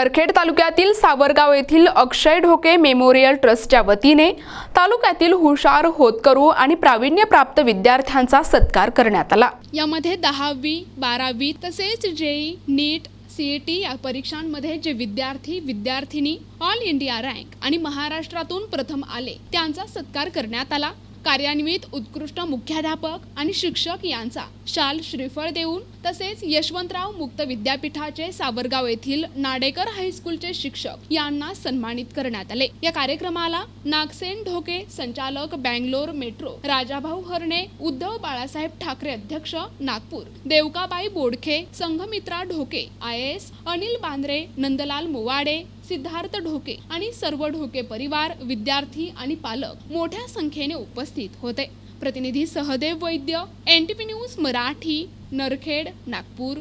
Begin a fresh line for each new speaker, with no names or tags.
नरखेड तालुक्यातील सावरगाव येथील अक्षय ढोके मेमोरियल ट्रस्टच्या वतीने तालुक्यातील हुशार होतकरू आणि प्रावीण्यप्राप्त विद्यार्थ्यांचा सत्कार करण्यात आला।
यामध्ये 10वी 12वी तसेच जेई नीट सीईटी या परीक्षांमध्ये जे विद्यार्थी ऑल इंडिया रँक आणि महाराष्ट्रातून प्रथम आले त्यांचा सत्कार करण्यात आला। कार्यान्वित उत्कृष्ट मुख्याध्यापक आणि शिक्षक यांचा शाल श्रीफळ देऊन तसेच यशवंतराव मुक्त विद्यापीठाचे सावरगाव येथील नाडेकर हायस्कूलचे शिक्षक यांना सन्मानित करण्यात आले। या कार्यक्रमाला नागसेन ढोके संचालक बँगलोर मेट्रो, राजाभाऊ हरणे, उद्धव बाळासाहेब ठाकरे अध्यक्ष नागपूर, देवकाबाई बोडखे, संघमित्रा ढोके IAS, अनिल बांद्रे, नंदलाल मोवाडे, सिद्धार्थ ढोके आणि सर्व ढोके परिवार, विद्यार्थी आणि पालक मोठ्या संख्येने उपस्थित होते। प्रतिनिधी सहदेव वैद्य, NTP न्यूज मराठी, नरखेड, नागपूर।